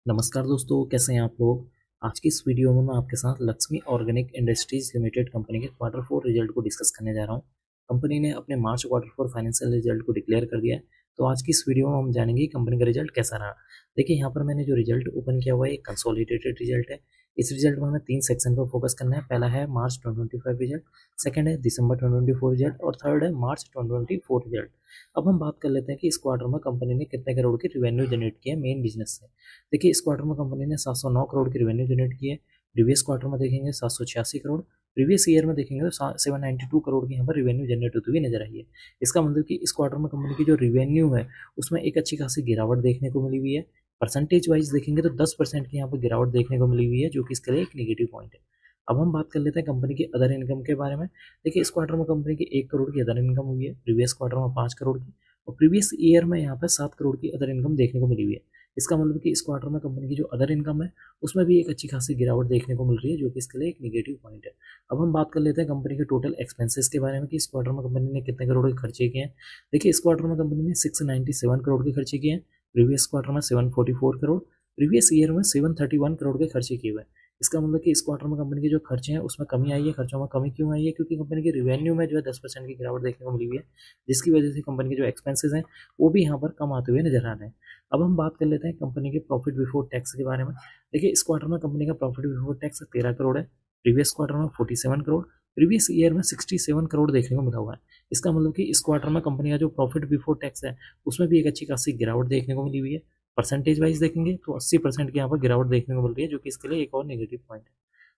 नमस्कार दोस्तों, कैसे हैं आप लोग। आज की इस वीडियो में मैं आपके साथ Lakshmi organic industries limited company के क्वार्टर 4 रिजल्ट को डिस्कस करने जा रहा हूं। कंपनी ने अपने मार्च क्वार्टर 4 फाइनेंशियल रिजल्ट को डिक्लेयर कर दिया है। तो आज की इस वीडियो में हम जानेंगे कंपनी का रिजल्ट कैसा रहा। देखिए, यहाँ पर मैंने जो रिजल्ट ओपन किया हुआ है कंसोलिडेटेड रिजल्ट है। इस रिजल्ट में हमें 3 सेक्शन पर फोकस करना है। पहला है मार्च 2025 रिजल्ट, सेकंड है दिसंबर 2024 रिजल्ट और थर्ड है मार्च 2024 रिजल्ट। अब हम बात कर लेते हैं कि इस क्वार्टर में कंपनी ने कितने करोड़ की रेवेन्यू जनरेट किया है मेन बिजनेस से। देखिए, इस क्वार्टर में कंपनी ने 709 करोड़ की रेवेन्यू जनरेट की है। प्रीवियस क्वार्टर में देखेंगे 786 करोड़, प्रीवियस ईयर में देखेंगे तो 792 करोड़ की यहाँ पर रेवेन्यू जनरेट होती हुई नजर आई है। इसका मतलब कि इस क्वार्टर में कंपनी की जो रेवेन्यू है उसमें एक अच्छी खासी गिरावट देखने को मिली हुई है। परसेंटेज वाइज देखेंगे तो 10% की यहाँ पर गिरावट देखने को मिली हुई है, जो कि इसके लिए एक नेगेटिव पॉइंट है। अब हम बात कर लेते हैं कंपनी की अदर इनकम के बारे में। देखिए, इस क्वार्टर में कंपनी की 1 करोड़ की अदर इनकम हुई है, प्रीवियस क्वार्टर में 5 करोड़ की और प्रीवियस ईयर में यहाँ पर 7 करोड़ की अदर इनकम देखने को मिली हुई है। इसका मतलब कि इस क्वार्टर में कंपनी की जो अदर इनकम है उसमें भी एक अच्छी खासी गिरावट देखने को मिल रही है, जो कि इसके लिए एक नेगेटिव पॉइंट है। अब हम बात कर लेते हैं कंपनी के टोटल एक्सपेंसेस के बारे में कि इस क्वार्टर में कंपनी ने कितने करोड़ के खर्चे किए हैं। देखिए, इस क्वार्टर में कंपनी ने 697 करोड़ के खर्चे किए हैं, प्रीवियस क्वार्टर में 744 करोड़, प्रीवियस ईयर में 731 करोड़ के खर्चे किए हुए हैं। इसका मतलब कि इस क्वार्टर में कंपनी के जो खर्चे हैं उसमें कमी आई है। खर्चों में कमी क्यों आई है? क्योंकि कंपनी की रेवेन्यू में जो है 10% की गिरावट देखने को मिली हुई है, जिसकी वजह से कंपनी के जो एक्सपेंसेस हैं वो भी यहाँ पर कम आते हुए नजर आ रहे हैं। अब हम बात कर लेते हैं कंपनी के प्रॉफिट बिफोर टैक्स के बारे में। देखिए, इस क्वार्टर में कंपनी का प्रॉफिट बिफोर टैक्स 13 करोड़ है, प्रीवियस क्वार्टर में 47 करोड़, प्रीवियस ईयर में 67 करोड़ देखने को मिला हुआ है। इसका मतलब कि इस क्वार्टर में कंपनी का जो प्रॉफिट बिफोर टैक्स है उसमें भी एक अच्छी खासी गिरावट देखने को मिली हुई है। परसेंटेज वाइज देखेंगे तो 80% की यहाँ पर गिरावट देखने को मिल रही है, जो कि इसके लिए एक और नेगेटिव पॉइंट है।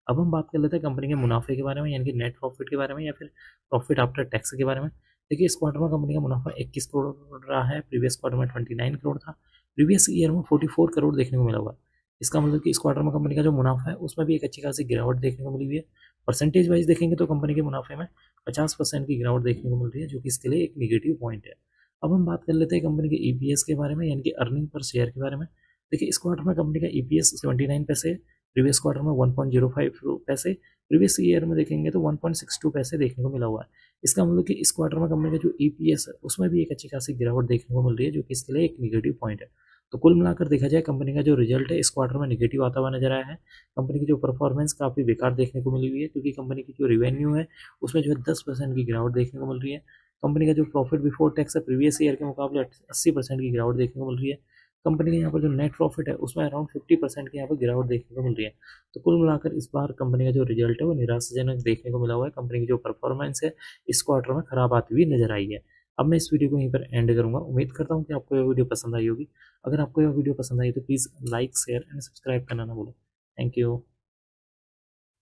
अब हम बात कर लेते हैं कंपनी के मुनाफे के बारे में, यानी कि नेट प्रॉफिट के बारे में या फिर प्रॉफिट आफ्टर टैक्स के बारे में। देखिए, इस क्वार्टर में कंपनी का मुनाफा 21 करोड़ रहा है, प्रीवियस क्वार्टर में 29 करोड़ था, प्रीवियस ईयर में 44 करोड़ देखने को मिला हुआ है। इसका मतलब कि इस क्वार्टर में कंपनी का जो मुनाफा है उसमें भी एक अच्छी खासी गिरावट देखने को मिली हुई है। परसेंटेज वाइज देखेंगे तो कंपनी के मुनाफे में 50% की गिरावट देखने को मिल रही है, जो कि इसके लिए एक निगेटिव पॉइंट है। अब हम बात कर लेते हैं कंपनी के ईपीएस के बारे में, यानी कि अर्निंग पर शेयर के बारे में। देखिए, इस क्वार्टर में कंपनी का ईपीएस 79 पैसे, प्रीवियस क्वार्टर में 1.05 पैसे, प्रीवियस ईयर में देखेंगे तो 1.62 पैसे देखने को मिला हुआ है। इसका मतलब कि इस क्वार्टर में कंपनी का जो ईपीएस है उसमें भी एक अच्छी खासी गिरावट देखने को मिल रही है, जो कि इसके लिए एक निगेटिव पॉइंट है। तो कुल मिलाकर देखा जाए कंपनी का जो रिजल्ट है इस क्वार्टर में निगेटिव आता हुआ नजर आया है। कंपनी की जो परफॉर्मेंस काफ़ी बेकार देखने को मिली हुई है, क्योंकि कंपनी की जो रेवेन्यू है उसमें जो है 10% की गिरावट देखने को मिल रही है। कंपनी का जो प्रॉफिट बिफोर टैक्स है प्रीवियस ईयर के मुकाबले 80% की गिरावट देखने को मिल रही है। कंपनी के यहाँ पर जो नेट प्रॉफिट है उसमें अराउंड 50% की यहाँ पर गिरावट देखने को मिल रही है। तो कुल मिलाकर इस बार कंपनी का जो रिजल्ट है वो निराशाजनक देखने को मिला हुआ है। कंपनी की जो परफॉर्मेंस है इस क्वार्टर में खराब आती हुई नजर आई है। अब मैं इस वीडियो को यहीं पर एंड करूंगा। उम्मीद करता हूँ कि आपको यह वीडियो पसंद आई होगी। अगर आपको यह वीडियो पसंद आई तो please like, share and subscribe करना ना भूलें। Thank you.